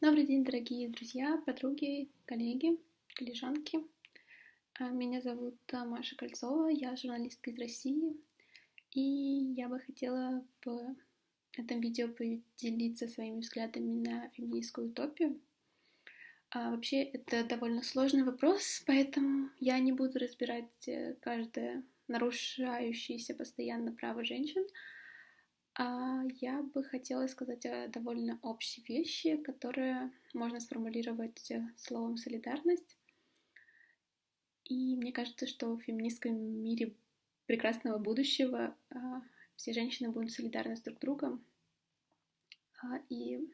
Добрый день, дорогие друзья, подруги, коллеги, коллежанки. Меня зовут Маша Кольцова, я журналистка из России, и я бы хотела в этом видео поделиться своими взглядами на феминистскую утопию. Вообще, это довольно сложный вопрос, поэтому я не буду разбирать каждое нарушающееся постоянно право женщин. Я бы хотела сказать о довольно общей вещи, которые можно сформулировать словом «солидарность». И мне кажется, что в феминистском мире прекрасного будущего все женщины будут солидарны с друг другом. И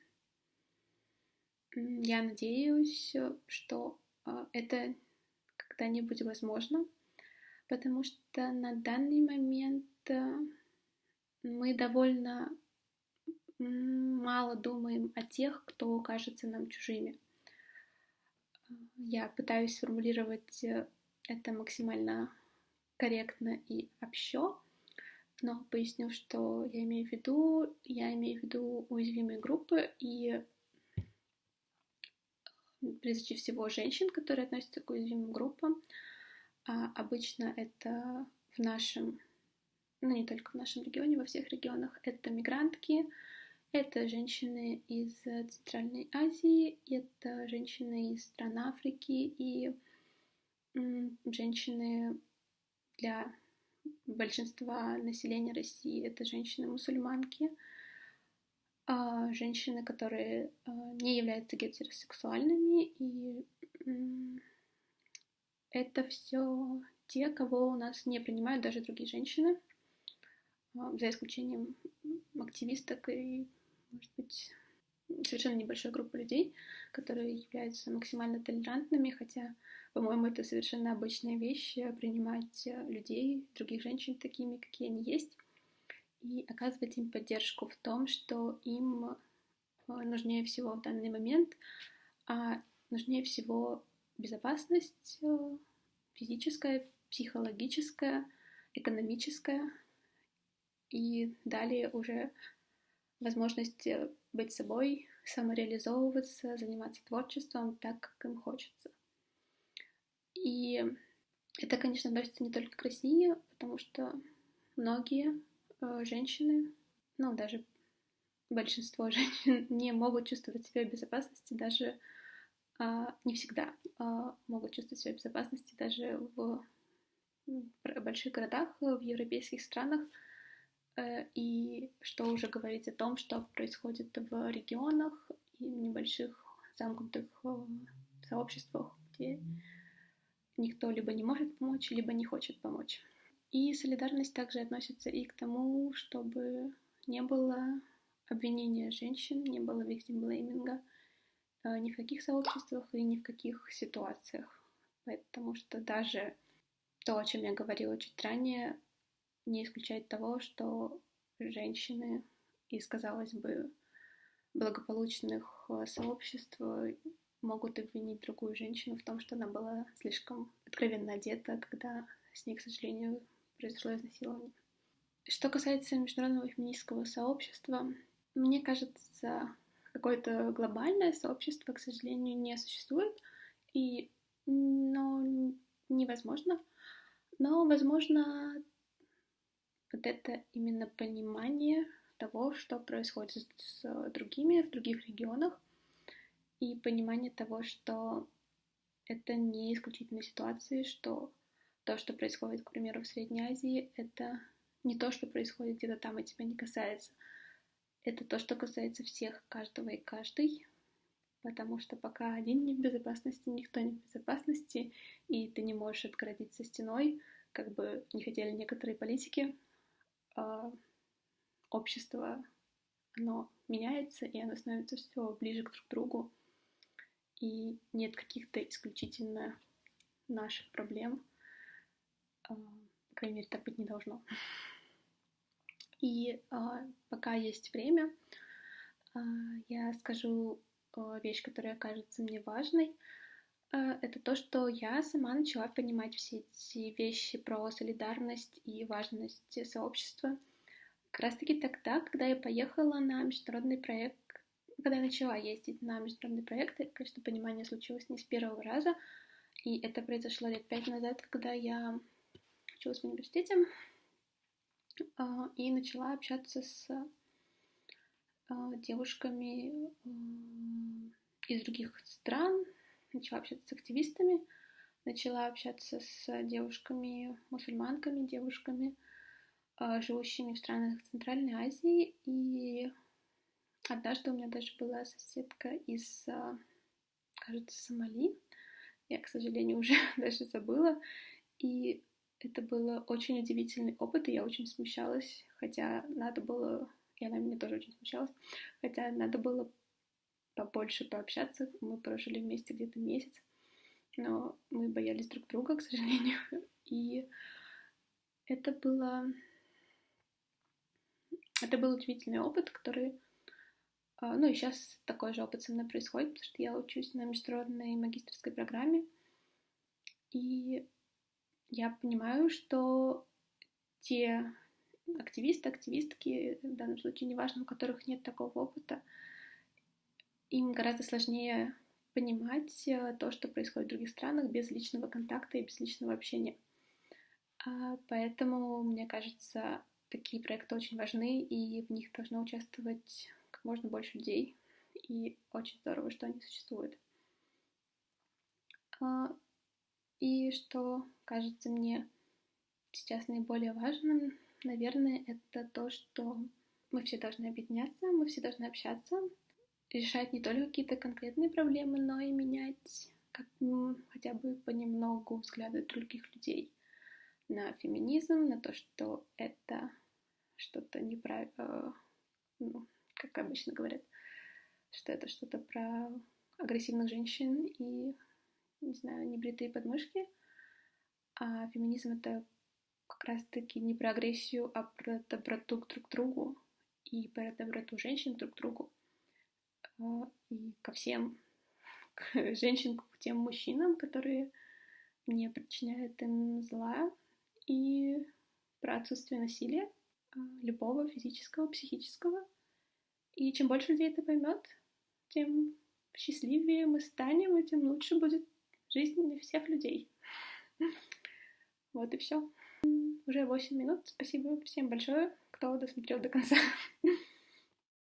я надеюсь, что это когда-нибудь возможно, потому что на данный момент мы довольно мало думаем о тех, кто кажется нам чужими. Я пытаюсь сформулировать это максимально корректно и общо, но поясню, что я имею в виду. Я имею в виду уязвимые группы и прежде всего женщин, которые относятся к уязвимым группам. Обычно это в нашем, не только в нашем регионе, во всех регионах, это мигрантки, это женщины из Центральной Азии, это женщины из стран Африки и женщины для большинства населения России. Это женщины-мусульманки, женщины, которые не являются гетеросексуальными, и это все те, кого у нас не принимают даже другие женщины, за исключением активисток и, может быть, совершенно небольшой группы людей, которые являются максимально толерантными, хотя, по-моему, это совершенно обычная вещь — принимать людей, других женщин такими, какие они есть, и оказывать им поддержку в том, что им нужнее всего в данный момент, нужнее всего безопасность физическая, психологическая, экономическая, и далее уже возможность быть собой, самореализовываться, заниматься творчеством так, как им хочется. И это, конечно, относится не только к России, потому что многие женщины, даже большинство женщин не могут чувствовать себя в безопасности, даже не всегда могут чувствовать себя в безопасности даже в больших городах, в европейских странах. И что уже говорить о том, что происходит в регионах и в небольших замкнутых сообществах, где никто либо не может помочь, либо не хочет помочь. И солидарность также относится и к тому, чтобы не было обвинения женщин, не было виктимблейминга ни в каких сообществах и ни в каких ситуациях. Потому что даже то, о чем я говорила чуть ранее, не исключает того, что женщины из, казалось бы, благополучных сообществ могут обвинить другую женщину в том, что она была слишком откровенно одета, когда с ней, к сожалению, произошло изнасилование. Что касается международного феминистского сообщества, мне кажется, какое-то глобальное сообщество, к сожалению, не существует, но невозможно. Но, возможно, вот это именно понимание того, что происходит с другими в других регионах, и понимание того, что это не исключительные ситуации, что то, что происходит, к примеру, в Средней Азии, это не то, что происходит где-то там и тебя не касается. Это то, что касается всех, каждого и каждой, потому что пока один не в безопасности, никто не в безопасности, и ты не можешь отгородиться стеной, как бы не хотели некоторые политики. Общество, оно меняется, и оно становится все ближе к друг другу, и нет каких-то исключительно наших проблем. По крайней мере, так быть не должно. И пока есть время, я скажу вещь, которая кажется мне важной. Это то, что я сама начала понимать все эти вещи про солидарность и важность сообщества как раз-таки тогда, когда я поехала на международный проект Когда я начала ездить на международные проекты, конечно, понимание случилось не с первого раза, и это произошло лет 5 назад, когда я училась в университете и начала общаться с девушками из других стран, начала общаться с активистами, начала общаться с девушками-мусульманками, девушками, живущими в странах Центральной Азии. И однажды у меня даже была соседка из, кажется, Сомали. Я, к сожалению, уже даже забыла. И это был очень удивительный опыт, и я очень смущалась, хотя надо было, и она меня тоже очень смущалась, хотя надо было побольше пообщаться. Мы прожили вместе где-то месяц, но мы боялись друг друга, к сожалению. И это был удивительный опыт, который... Ну и сейчас такой же опыт со мной происходит, потому что я учусь на международной магистерской программе, и я понимаю, что те активисты, активистки, в данном случае неважно, у которых нет такого опыта, им гораздо сложнее понимать то, что происходит в других странах без личного контакта и без личного общения. Поэтому, мне кажется, такие проекты очень важны, и в них должно участвовать как можно больше людей, и очень здорово, что они существуют. И что кажется мне сейчас наиболее важным, наверное, это то, что мы все должны объединяться, мы все должны общаться, решать не только какие-то конкретные проблемы, но и менять хотя бы понемногу взгляды других людей на феминизм, на то, что это что-то неправильно, как обычно говорят, что это что-то про агрессивных женщин и, не знаю, небритые подмышки, а феминизм — это как раз-таки не про агрессию, а про доброту друг к другу и про доброту женщин друг к другу и ко всем, к женщинам, к тем мужчинам, которые не причиняют им зла, и про отсутствие насилия, любого физического, психического. И чем больше людей это поймет, тем счастливее мы станем, и тем лучше будет жизнь для всех людей. Вот и все. Уже 8 минут. Спасибо всем большое, кто досмотрел до конца.